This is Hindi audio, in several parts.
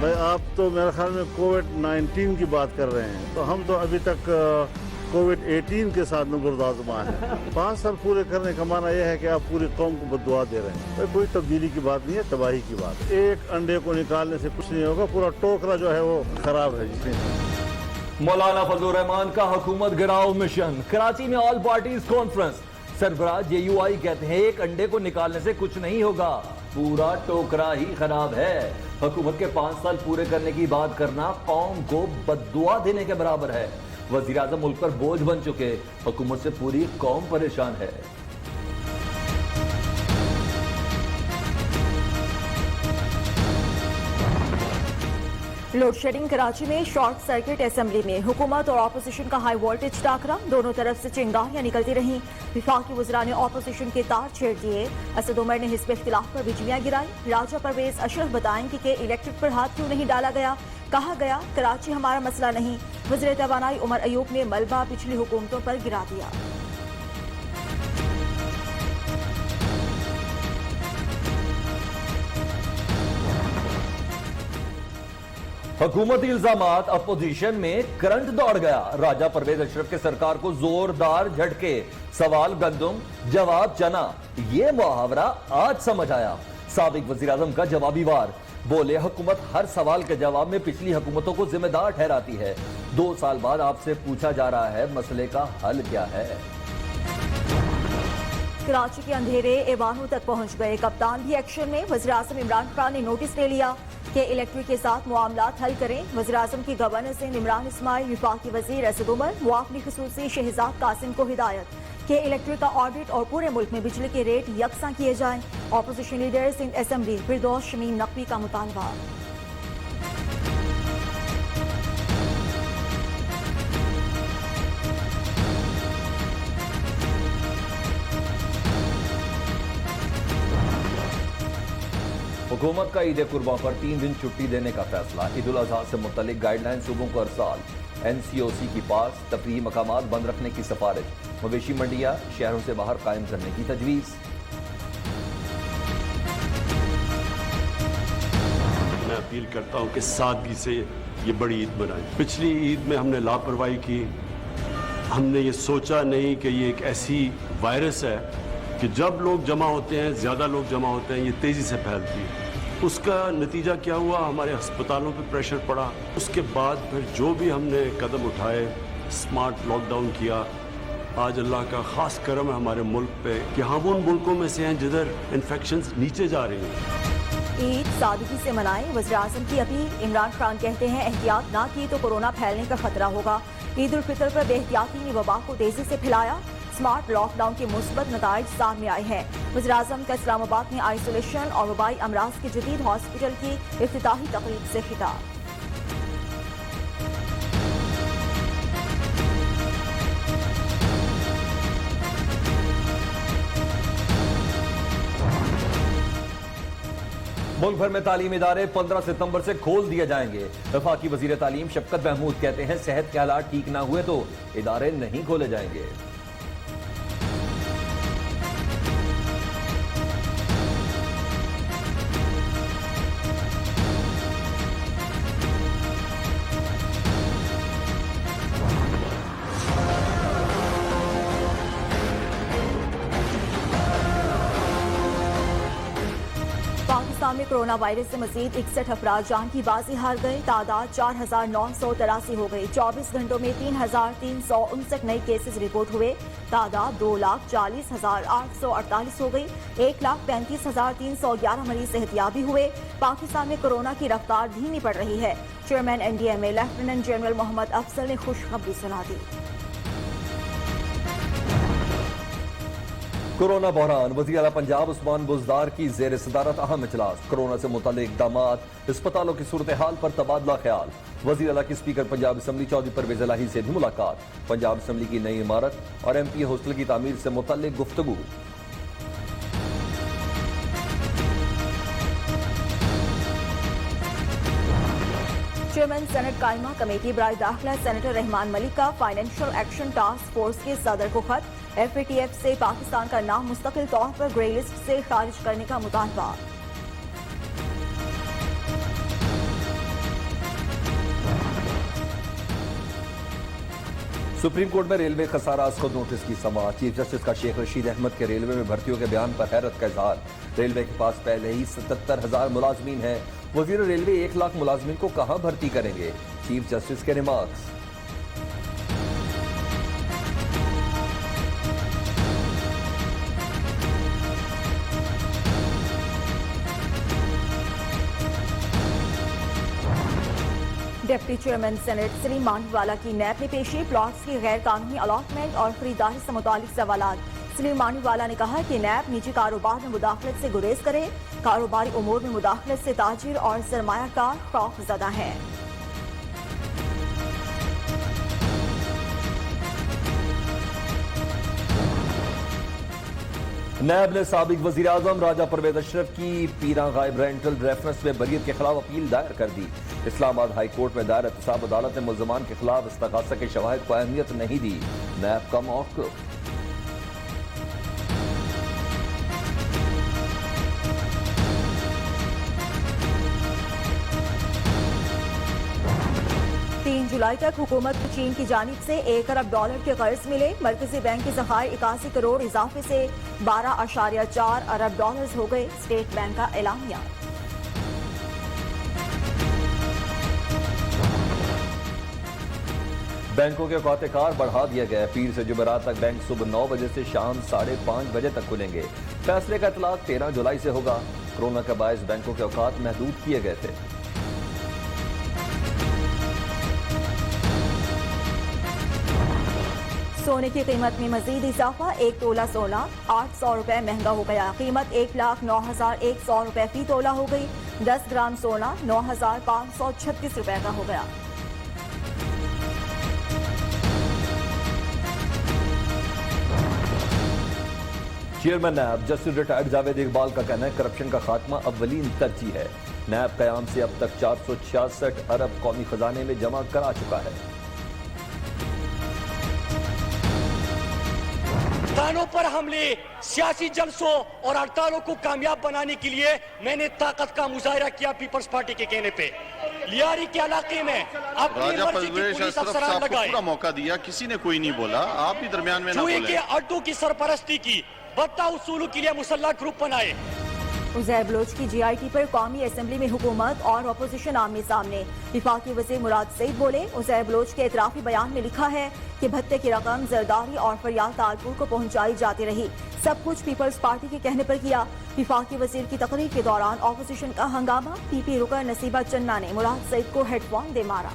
भाई आप तो मेरे ख्याल में कोविड-19 की बात कर रहे हैं, तो हम तो अभी तक कोविड-18 के साथ नबुर्दाज़मा है। 5 साल पूरे करने का माना यह है कि आप पूरी कौम को बद्दुआ दे रहे हैं। भाई कोई तब्दीली की बात नहीं है, तबाही की बात है। एक अंडे को निकालने से कुछ नहीं होगा, पूरा टोकरा जो है वो खराब है। जिसने मौलाना फजलुर रहमान का हुकूमत गिराओ मिशन, कराची में ऑल पार्टीज कॉन्फ्रेंस। सरबराह JUI कहते हैं एक अंडे को निकालने से कुछ नहीं होगा, पूरा टोकरा ही खराब है। हुकूमत के 5 साल पूरे करने की बात करना कौम को बद्दुआ देने के बराबर है। वजीर आजम मुल्क पर बोझ बन चुके, हुकूमत से पूरी कौम परेशान है। लोड शेडिंग, कराची में शॉर्ट सर्किट, असेंबली में हुकूमत और ऑपोजिशन का हाई वोल्टेज टाकरा, दोनों तरफ से चिंगारियां निकलती रहीं। विफाकी वज़रा ने ऑपोजिशन के तार छेड़ दिए। असद उमर ने हिज़्ब इख्तिलाफ पर बिजलियां गिराई। राजा परवेज अशरफ बताएंगे कि इलेक्ट्रिक पर हाथ क्यों नहीं डाला गया। कहा गया कराची हमारा मसला नहीं। वज़ीर तवानाई उमर अयूब ने मलबा पिछली हुकूमतों पर गिरा दिया। हुकूमती इल्जामात, अपोजिशन में करंट दौड़ गया। राजा परवेज अशरफ के सरकार को जोरदार झटके। सवाल गंदुम, जवाब चना, ये मुहावरा आज समझ आया। साबिक वजीर आजम का जवाबी वार, बोले हुकूमत हर सवाल के जवाब में पिछली हुकूमतों को जिम्मेदार ठहराती है। 2 साल बाद आपसे पूछा जा रहा है मसले का हल क्या है। कराची के अंधेरे ऐवानों तक पहुंच गए। कप्तान भी एक्शन में। वज़ीर आज़म इमरान खान ने नोटिस ले लिया कि इलेक्ट्रिक के साथ मामलात हल करें। वज़ीर आज़म की गवर्नर से इमरान इस्माइल, विफाकी वज़ीर असद उमर, मुआवनी ख़ुसूसी शहजाद कासिम को हिदायत कि इलेक्ट्रिक का ऑडिट और पूरे मुल्क में बिजली के रेट यकसा किए जाएं। ऑपोजिशन लीडर सिंध असेंबली फिरदौस शमीम नकवी का मुतालबा। हुकूमत का ईद कुर्बान पर 3 दिन छुट्टी देने का फैसला। ईद उल अजहा से मुतल्लिक गाइडलाइन सूबों को अरसाल। NCOC की पास तफरीही मकामात बंद रखने की सिफारिश। मवेशी मंडियां शहरों से बाहर कायम करने की तजवीज़। मैं अपील करता हूं कि सादगी से ये बड़ी ईद मनाएं। पिछली ईद में हमने लापरवाही की, हमने ये सोचा नहीं कि ये एक ऐसी वायरस है कि जब लोग जमा होते हैं, ज़्यादा लोग जमा होते हैं, ये तेज़ी से फैलती है। उसका नतीजा क्या हुआ, हमारे अस्पतालों पे प्रेशर पड़ा। उसके बाद फिर जो भी हमने कदम उठाए, स्मार्ट लॉकडाउन किया। आज अल्लाह का ख़ास करम है हमारे मुल्क पे कि हम उन मुल्कों में से हैं जिधर इन्फेक्शंस नीचे जा रही हैं। ईद सादगी से मनाएं, वज़ीर आज़म की अपील। इमरान खान कहते हैं एहतियात ना की तो कोरोना फैलने का खतरा होगा। ईद उल फितर पर बेहतियाती ने वबा को तेजी से फैलाया। स्मार्ट लॉकडाउन के मुस्बत नताइज सामने आए हैं। वज़ीर आज़म का इस्लामाबाद में आइसोलेशन और वबाई अमराज के जदीद हॉस्पिटल की इफ्तिताही तकरीब से खिताब। मुल्क भर में तालीमी इदारे 15 सितंबर से खोल दिए जाएंगे। वफाकी वजीर तालीम शफकत महमूद कहते हैं सेहत के हालात ठीक ना हुए तो इदारे नहीं खोले जाएंगे। पाकिस्तान में कोरोना वायरस से मजीद 61 अफराद जान की बाजी हार गए। तादाद 4983 हो गई। 24 घंटों में 3359 नए केसेस रिपोर्ट हुए। तादाद 2,40,848 हो गई। 1,35,311 मरीज सेहतियाबी हुए। पाकिस्तान में कोरोना की रफ्तार धीमी पड़ रही है। Chairman NDMA lieutenant general Mohammad Afzal ने खुशखबरी सुना दी। कोरोना बहरान, वज़ीर आला पंजाब उस्मान बुज़दार की ज़ेर सदारत अहम इजलास। कोरोना से मुताल्लिक इक़दामात, अस्पतालों की सूरत हाल पर तबादला ख्याल। वज़ीर आला की स्पीकर पंजाब असम्बली चौधरी परवेज़ इलाही से भी मुलाकात। पंजाब असम्बली की नई इमारत और MPA हॉस्टल की तामीर से मुताल्लिक गुफ्तगू। चेयरमैन सेनेट कायमा कमेटी बराए दाखिला सेनेटर रहमान मलिक का फाइनेंशियल एक्शन टास्क फोर्स के सदर को खत। FATF से पाकिस्तान का नाम मुस्तकिल तौर पर ग्रे लिस्ट से खारिज करने का मुतालबा। सुप्रीम कोर्ट में रेलवे खसाराज को नोटिस की समाअत। चीफ जस्टिस का शेख रशीद अहमद के रेलवे में भर्तियों के बयान पर हैरत का इजहार। रेलवे के पास पहले ही 77,000 मुलाजमीन है। वजीर रेलवे 1 लाख मुलाजमीन को कहां भर्ती करेंगे? चीफ जस्टिस के remarks. Deputy chairman senate Saleem Maniwala की नैब में पेशी। प्लॉट्स की गैर कानूनी अलॉटमेंट और खरीदारी से मुतालिक सवालात। सलीम मानीवाला ने कहा कि नैब निजी कारोबार में मुदाखलत से गुरेज करे। कारोबारी उमूर में मुदाखलत से ताजिर और सरमायाकार खौफजदा है। नैब ने साबिक वजीर आजम राजा परवेज अशरफ की पीरा गायब रेंटल रेफरेंस में बरीयत के खिलाफ अपील दायर कर दी। इस्लामाबाद हाई कोर्ट में दायर एहतसाब अदालत ने मुल्जमान के खिलाफ इस्तगासा के शवाहिद को अहमियत नहीं दी। नैब का मौक़िफ़। जुलाई तक हुकूमत को चीन की जानिब से $1 अरब के कर्ज मिले। मरकजी बैंक के ज़खायर 81 करोड़ इजाफे से 12.4 अरब डॉलर हो गए। स्टेट बैंक का एलानिया। बैंकों के औकात-ए-कार बढ़ा दिया गया। पीर से जुमेरात तक बैंक सुबह 9 बजे से शाम 5:30 बजे तक खुलेंगे। फैसले का इतलाक 13 जुलाई से होगा। कोरोना के बायस बैंकों के औकात महदूद किए गए थे। सोने की कीमत में मजीद इजाफा। 1 तोला सोना 800 रुपए महंगा हो गया। कीमत 1,09,100 रुपए फी तोला हो गई। 10 ग्राम सोना 9,536 रुपए का हो गया। Chairman NAB justice retired Javed Iqbal का कहना है करप्शन का खात्मा अव्वलीन तरजीह है। नैब कयाम से अब तक 466 अरब कौमी खजाने में जमा करा चुका है। किसानों पर हमले, सियासी जलसों और हड़तालों को कामयाब बनाने के लिए मैंने ताकत का मुजाहरा किया। पीपल्स पार्टी के कहने पे लियारी के इलाके में राजा परवेज अशरफ साहब को पूरा मौका दिया, किसी ने कोई नहीं बोला, आप भी दरमियान में ना बोले। के अड्डों की सरपरस्ती की, बदता उसूलों के लिए मुसल्लह ग्रुप बनाए। उज़ैर बलोच की GIT पर कौमी असम्बली में हुकूमत और अपोजिशन आमने सामने। विफाकी वज़ीर मुराद सईद बोले, उज़ैर बलोच के एतराफी बयान में लिखा है कि भत्ते की रकम जरदारी और फरियाल तालपुर को पहुंचाई जाती रही। सब कुछ पीपल्स पार्टी के कहने पर किया। विफाकी वज़ीर की तकरीर के दौरान अपोजिशन का हंगामा। PP रुकन नसीबा चन्ना ने मुराद सईद को हेडफोन दे मारा।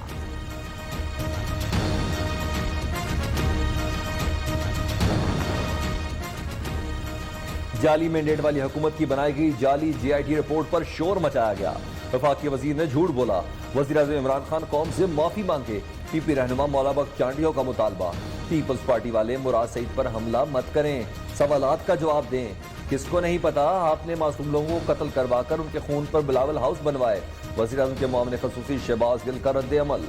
जाली मैंडेट वाली हुकूमत की बनाई गई जाली GIT रिपोर्ट पर शोर मचाया गया। वफाकी वजीर ने झूठ बोला। वजीर आज़म इमरान खान कौम से माफी मांगे। PP रहनुमा मौला बख्श चांडियों का मुतालबा। पीपल्स पार्टी वाले मुराद सईद पर हमला मत करें, सवालात का जवाब दें। किसको नहीं पता आपने मासूम लोगों को कत्ल करवाकर उनके खून पर बिलावल हाउस बनवाए। वजीर आज़म के मामले खसूसी शहबाज गिल का रद्द अमल।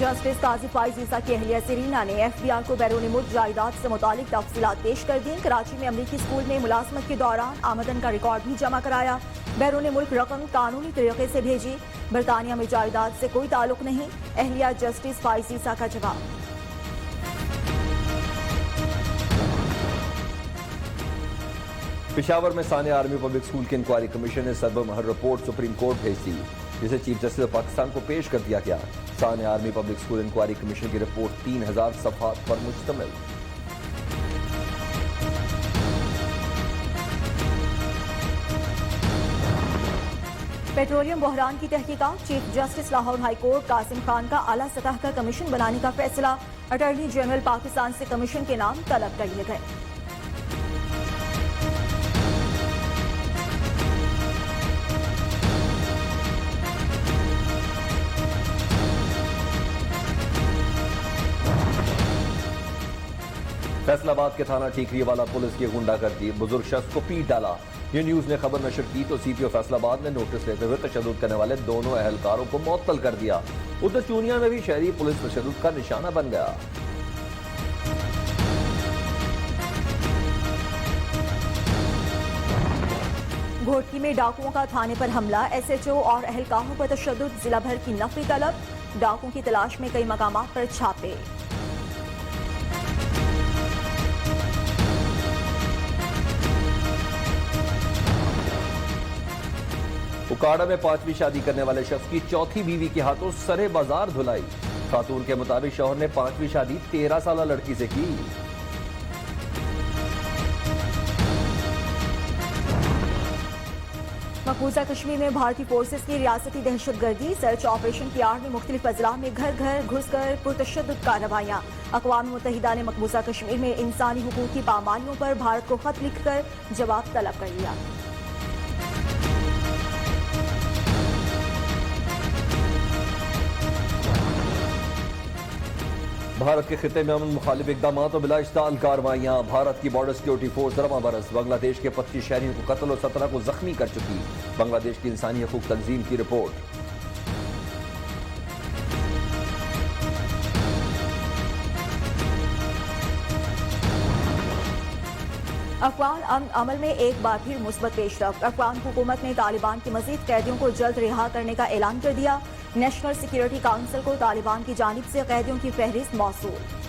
जस्टिस काजी फाइज ईसा की अहलिया सरीना ने FBI को बैरून मुल्क जायदाद से मुतालिक तफसीलात पेश कर दी। कराची में अमरीकी स्कूल में मुलाजमत के दौरान आमदन का रिकॉर्ड भी जमा कराया। बैरून मुल्क रकम कानूनी तरीके से भेजी। बरतानिया में जायदाद से कोई ताल्लुक नहीं। अहलिया जस्टिस फाइज ईसा का जवाब। पेशावर में सानिया आर्मी पब्लिक स्कूल के इंक्वायरी कमीशन ने सरबमहर रिपोर्ट सुप्रीम कोर्ट भेज दी, जिसे चीफ जस्टिस ऑफ पाकिस्तान को पेश कर दिया गया। सानिया army public school inquiry commission की रिपोर्ट 3000 सफ़हात पर मुश्तमिल। पेट्रोलियम बहरान की तहकीकात। Chief justice Lahore high court Qasim Khan का आला सतह का कमीशन बनाने का फैसला। अटॉर्नी जनरल पाकिस्तान से कमीशन के नाम तलब कर लिए गए। फैसलाबाद के थाना ठीकरी वाला पुलिस की गुंडागर्दी, बुजुर्ग शख्स को पीट डाला। ये न्यूज ने खबर नशर की तो CPO फैसलाबाद ने नोटिस लेते हुए तशद्दुद करने वाले दोनों अहलकारों को मुअत्तल कर दिया। उधर चूनिया में भी शहरी पुलिस तशद्दुद का निशाना बन गया। घोटकी में डाकुओं का थाने पर हमला, SHO और अहलकारों पर तशद्दुद, जिला भर की नफरी तलब, डाकुओं की तलाश में कई मकामात पर छापे। उकाड़ा में 5वीं शादी करने वाले शख्स की चौथी बीवी के हाथों सरे बाजार धुलाई। खातून के मुताबिक शौहर ने 5वीं शादी 13 साल लड़की से की। मकबूजा कश्मीर में भारतीय फोर्सेस की रियासती दहशतगर्दी, सर्च ऑपरेशन की आड़ में मुख्तलिफ अजला में घर घर घुसकर पुरतशद्दुद कार्रवाइयां। अक़वाम मुत्तहिदा ने मकबूजा कश्मीर में इंसानी हुकूक की पामालियों पर भारत को खत लिखकर जवाब तलब कर लिया। भारत के खिते में अमन मुखालिफ इकदाम और बिलाइश्ताल कार्रवाइयां। भारत की बॉर्डर सिक्योरिटी फोर्स रवां बरस बांग्लादेश के 25 शहरियों को कत्ल और 17 को जख्मी कर चुकी। बांग्लादेश की इंसानी हकूक तंजीम की रिपोर्ट। अफगान अमल में एक बार फिर मुस्बत पेशरफ। अफगान हुकूमत ने तालिबान के मजीद कैदियों को जल्द रिहा करने का ऐलान कर दिया। नेशनल सिक्योरिटी काउंसिल को तालिबान की जानिब से कैदियों की फहरिस्त मौसूल।